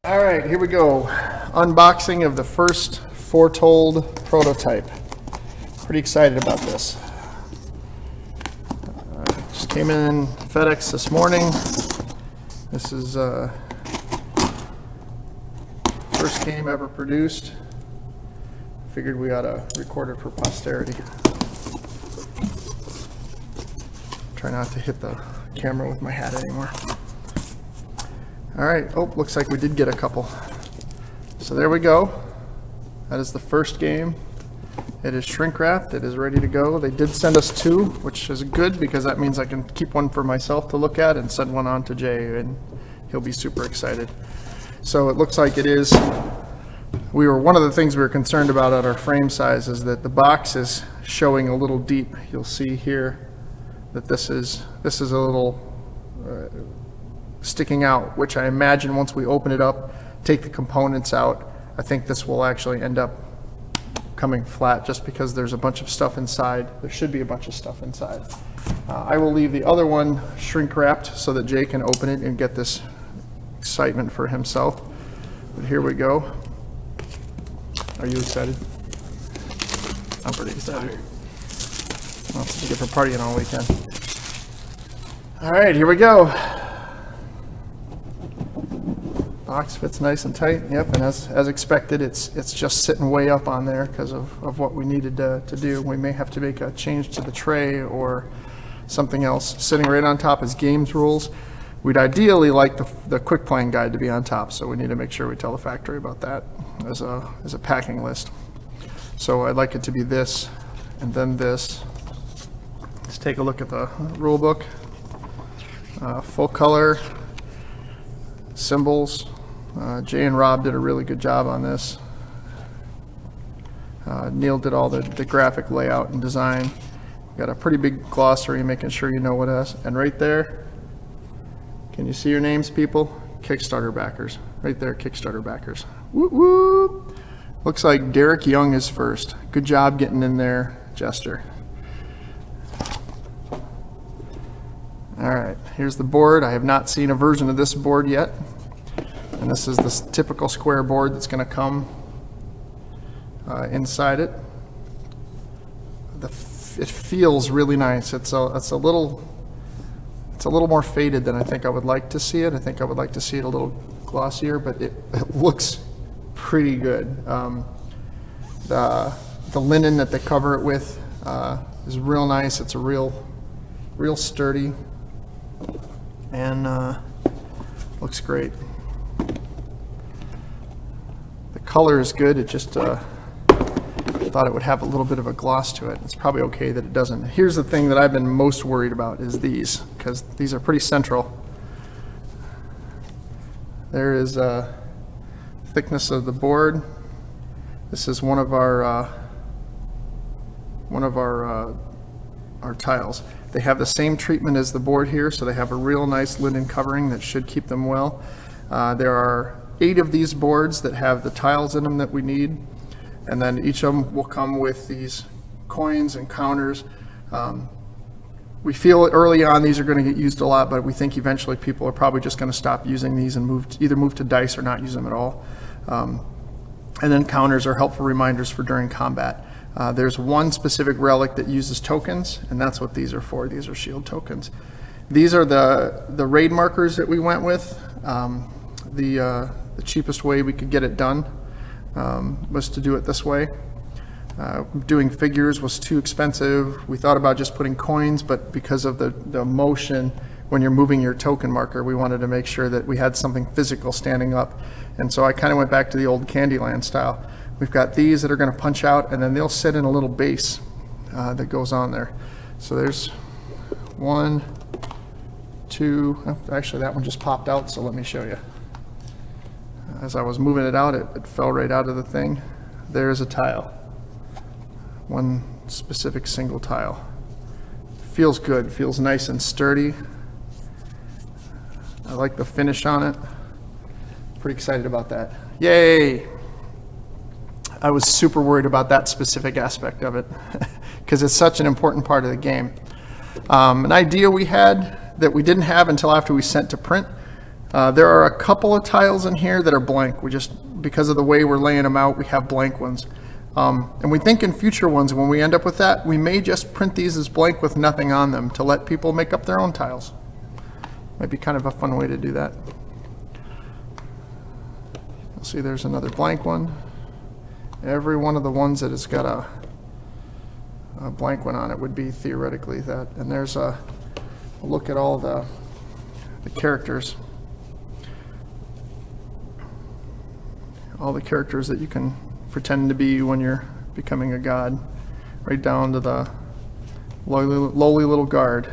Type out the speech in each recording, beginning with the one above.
All right, here we go. Unboxing of the first Foretold prototype. Pretty excited about this. Just came in FedEx this morning. This is first game ever produced. Figured we ought to record it for posterity. Try not to hit the camera with my hat anymore. All right, oh, looks like we did get a couple. So there we go. That is the first game. It is shrink wrapped, it is ready to go. They did send us two, which is good because that means I can keep one for myself to look at and send one on to Jay, and he'll be super excited. So it looks like it is. One of the things we were concerned about at our frame size is that the box is showing a little deep. You'll see here that this is a little sticking out, which I imagine once we open it up, take the components out, I think this will actually end up coming flat just because there's a bunch of stuff inside. There should be a bunch of stuff inside. I will leave the other one shrink wrapped so that Jay can open it and get this excitement for himself. But here we go. Are you excited? I'm pretty excited. Well, it's a different partying all weekend. All right, here we go. Box fits nice and tight. Yep, and as expected, it's just sitting way up on there because of what we needed to do. We may have to make a change to the tray or something else. Sitting right on top is games rules. We'd ideally like the quick playing guide to be on top, so we need to make sure we tell the factory about that as a packing list. So I'd like it to be this and then this. Let's take a look at the rule book. Full color symbols. Jay and Rob did a really good job on this. Neil did all the graphic layout and design. Got a pretty big glossary making sure you know what it is. And right there, can you see your names, people? Kickstarter backers. Right there, Kickstarter backers. Whoop, whoop. Looks like Derek Young is first. Good job getting in there, Jester. All right, here's the board. I have not seen a version of this board yet. And this is the typical square board that's going to come inside it. It feels really nice. It's a little more faded than I think I would like to see it. I think I would like to see it a little glossier, but it looks pretty good. The linen that they cover it with is real nice. It's a real sturdy, and looks great. The color is good. It just thought it would have a little bit of a gloss to it. It's probably okay that it doesn't. Here's the thing that I've been most worried about is these, because these are pretty central. There is thickness of the board. This is one of our tiles. They have the same treatment as the board here, so they have a real nice linen covering that should keep them well. There are 8 of these boards that have the tiles in them that we need, and then each of them will come with these coins and counters. We feel early on these are going to get used a lot, but we think eventually people are probably just going to stop using these and either move to dice or not use them at all. And then counters are helpful reminders for during combat. There's one specific relic that uses tokens, and that's what these are for. These are shield tokens. These are the raid markers that we went with. The cheapest way we could get it done was to do it this way. Doing figures was too expensive. We thought about just putting coins, but because of the motion when you're moving your token marker, we wanted to make sure that we had something physical standing up. And so I kind of went back to the old Candyland style. We've got these that are going to punch out, and then they'll sit in a little base that goes on there. So there's 1, 2, oh, actually that one just popped out, so let me show you. As I was moving it out, it fell right out of the thing. There's a tile. One specific single tile. Feels good, feels nice and sturdy. I like the finish on it. Pretty excited about that. Yay! I was super worried about that specific aspect of it because it's such an important part of the game. An idea we had that we didn't have until after we sent to print There are a couple of tiles in here that are blank. We just, because of the way we're laying them out, we have blank ones. And we think in future ones, when we end up with that, we may just print these as blank with nothing on them to let people make up their own tiles. Might be kind of a fun way to do that. You'll see there's another blank one. Every one of the ones that has got a blank one on it would be theoretically that. And there's a look at all the characters. All the characters that you can pretend to be when you're becoming a god, right down to the lowly little guard.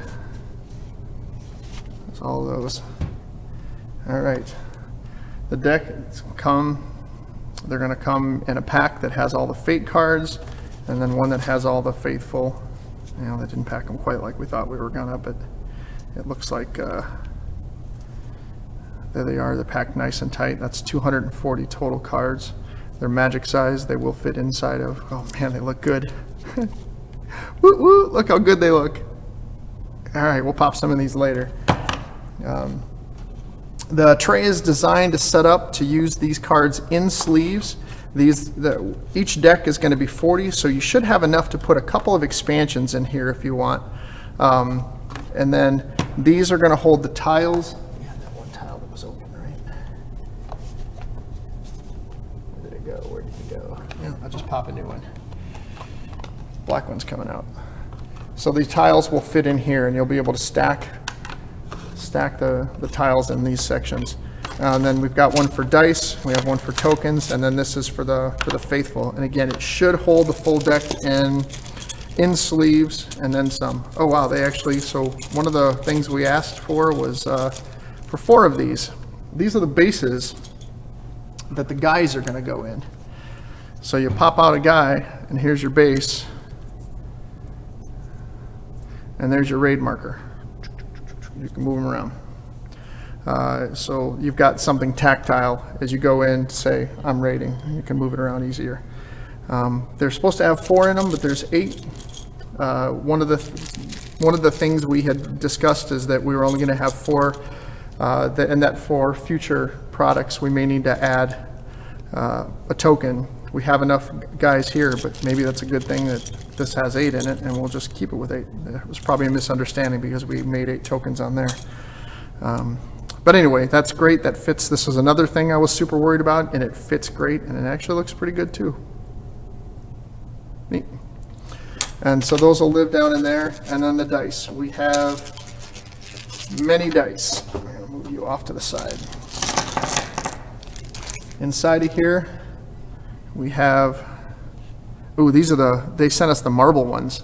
There's all of those. All right, the deck they're going to come in a pack that has all the fate cards, and then one that has all the faithful. You know, they didn't pack them quite like we thought we were gonna, but it looks like there they are. They're packed nice and tight. That's 240 total cards. They're magic size. They will fit inside of. Oh man, they look good. Woo woo! Look how good they look. All right, we'll pop some of these later. The tray is designed to set up to use these cards in sleeves. Each deck is going to be 40, so you should have enough to put a couple of expansions in here if you want. And then these are going to hold the tiles. We had that one tile that was open, right? Where did it go? Where did it go? Yeah, I'll just pop a new one. Black one's coming out. So the tiles will fit in here, and you'll be able to stack the tiles in these sections. And then we've got one for dice, we have one for tokens, and then this is for the faithful. And again, it should hold the full deck in sleeves and then some. Oh wow, they actually, so one of the things we asked for was for 4 of these. These are the bases that the guys are gonna go in. So you pop out a guy, and here's your base, and there's your raid marker. You can move them around. So you've got something tactile as you go in to say, I'm raiding. You can move it around easier. They're supposed to have 4 in them, but there's 8. One of the things we had discussed is that we were only going to have 4, and that for future products we may need to add a token. We have enough guys here, but maybe that's a good thing that this has 8 in it, and we'll just keep it with 8. It was probably a misunderstanding because we made 8 tokens on there. But anyway, that's great. That fits. This was another thing I was super worried about, and it fits great, and it actually looks pretty good too. Neat. And so those will live down in there. And then the dice. We have many dice. I'm going to move you off to the side. Inside of here, we have, these are they sent us the marble ones.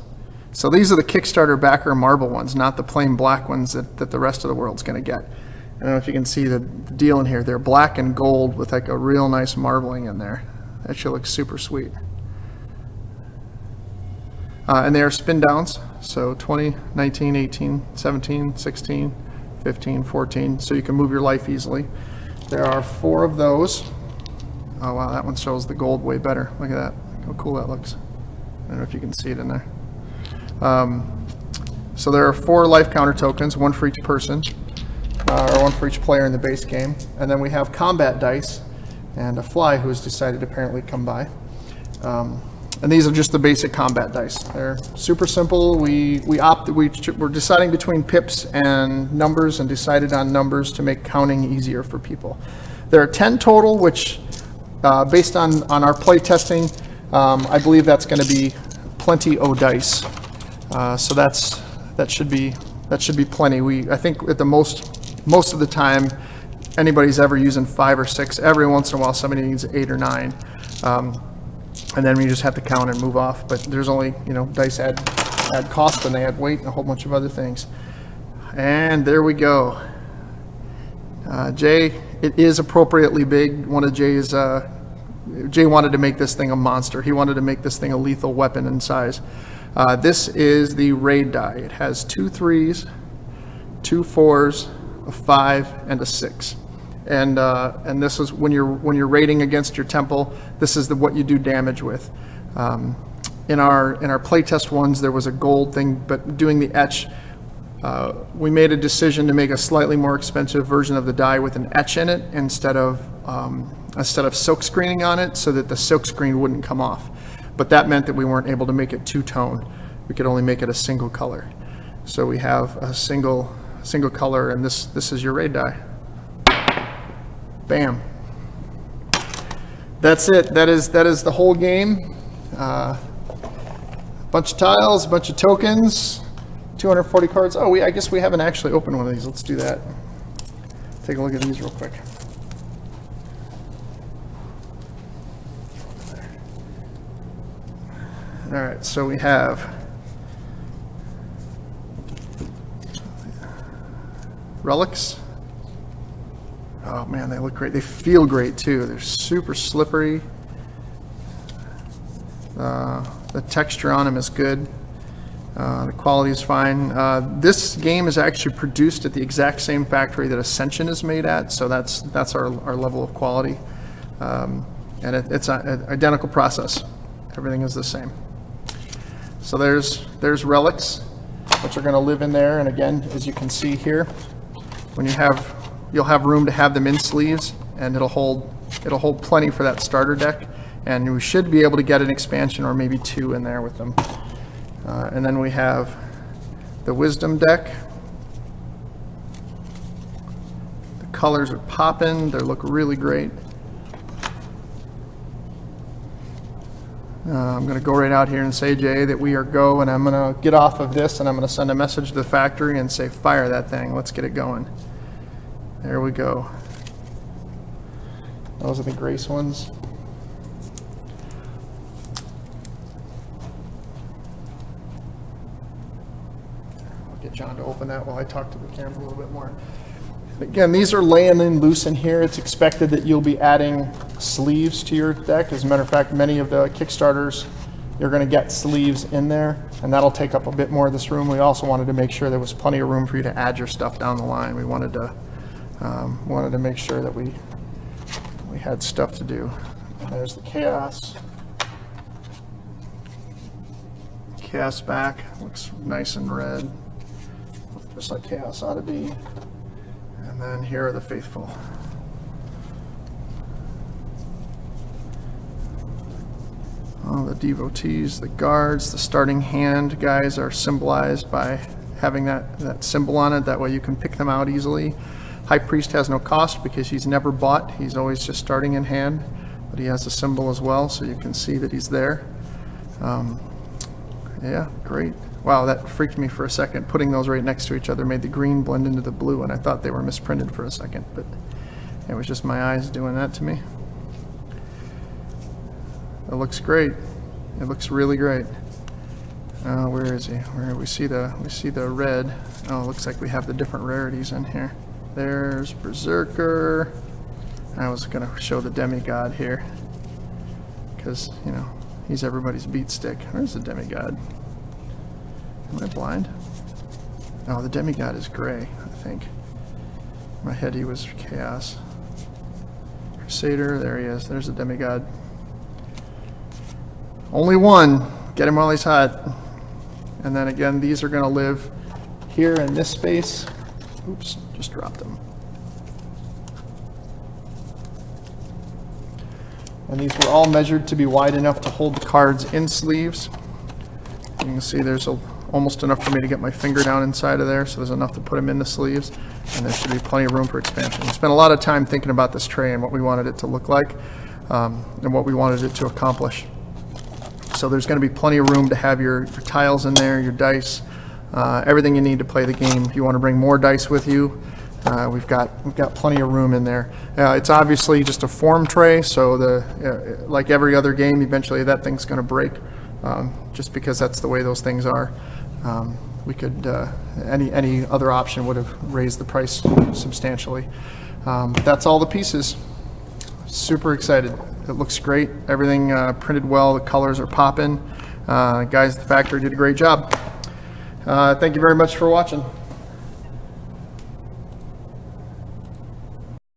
So these are the Kickstarter backer marble ones, not the plain black ones that the rest of the world's going to get. I don't know if you can see the deal in here. They're black and gold with like a real nice marbling in there. That should look super sweet. And they are spin downs. So 20, 19, 18, 17, 16, 15, 14. So you can move your life easily. There are 4 of those. Oh wow, that one shows the gold way better. Look at that, how cool that looks. I don't know if you can see it in there. So there are 4 life counter tokens, 1 for each person, or 1 for each player in the base game. And then we have combat dice and a fly who has decided to apparently come by. And these are just the basic combat dice. They're super simple. We're deciding between pips and numbers and decided on numbers to make counting easier for people. There are 10 total, which based on our play testing, I believe that's going to be plenty o dice. So that should be plenty. I think at the most of the time anybody's ever using 5 or 6. Every once in a while somebody needs 8 or 9, and then we just have to count and move off. But there's only, dice add cost and they add weight and a whole bunch of other things. And there we go. Jay, it is appropriately big. One of Jay's, Jay wanted to make this thing a monster. He wanted to make this thing a lethal weapon in size. This is the raid die. It has 2 3s, 2 4s, a 5, and a 6. And this is when you're raiding against your temple. This is what you do damage with. In our playtest ones, there was a gold thing, but doing the etch, We made a decision to make a slightly more expensive version of the die with an etch in it instead of silk screening on it, so that the silk screen wouldn't come off. But that meant that we weren't able to make it two-tone. We could only make it a single color. So we have a single color, and this is your raid die. Bam. That's it. That is the whole game. Bunch of tiles, a bunch of tokens, 240 cards. Oh, I guess we haven't actually opened one of these. Let's do that. Take a look at these real quick. All right, so we have relics. Oh man, they look great. They feel great too. They're super slippery. The texture on them is good. The quality is fine. This game is actually produced at the exact same factory that Ascension is made at, so that's our level of quality. And it's an identical process. Everything is the same. So there's relics, which are going to live in there. And again, as you can see here, when you'll have room to have them in sleeves, and it'll hold plenty for that starter deck. And we should be able to get an expansion or maybe two in there with them. And then we have the Wisdom deck. The colors are popping. They look really great. I'm going to go right out here and say, Jay, that we are go, and I'm going to get off of this, and I'm going to send a message to the factory and say, fire that thing. Let's get it going. There we go. Those are the Grace ones. I'll get John to open that while I talk to the camera a little bit more. Again, these are laying in loose in here. It's expected that you'll be adding sleeves to your deck. As a matter of fact, many of the Kickstarters, you're going to get sleeves in there, and that'll take up a bit more of this room. We also wanted to make sure there was plenty of room for you to add your stuff down the line. We wanted to make sure that we had stuff to do. And there's the Chaos. Chaos back looks nice and red, just like Chaos ought to be. And then here are the Faithful. Oh, the Devotees, the Guards, the starting hand guys are symbolized by having that symbol on it. That way you can pick them out easily. High Priest has no cost because he's never bought. He's always just starting in hand, but he has a symbol as well, so you can see that he's there. Yeah, great. Wow, that freaked me for a second. Putting those right next to each other made the green blend into the blue, and I thought they were misprinted for a second, but it was just my eyes doing that to me. It looks great. It looks really great. Where is he? Where we see the red. Oh, it looks like we have the different rarities in here. There's Berserker. I was going to show the Demigod here because, you know, he's everybody's beat stick. Where's the Demigod? Am I blind? Oh, the Demigod is gray, I think. In my head he was Chaos. Crusader, there he is. There's the Demigod. Only one. Get him while he's hot. And then again, these are going to live here in this space. Oops, just dropped them. And these were all measured to be wide enough to hold the cards in sleeves. You can see there's almost enough for me to get my finger down inside of there, so there's enough to put them in the sleeves, and there should be plenty of room for expansion. We spent a lot of time thinking about this tray and what we wanted it to look like, and what we wanted it to accomplish. So there's going to be plenty of room to have your tiles in there, your dice, everything you need to play the game. If you want to bring more dice with you, we've got plenty of room in there. It's obviously just a form tray, so like every other game, eventually that thing's going to break, just because that's the way those things are. We could any other option would have raised the price substantially. But that's all the pieces. Super excited. It looks great. Everything printed well. The colors are popping. Guys at the factory did a great job. Thank you very much for watching.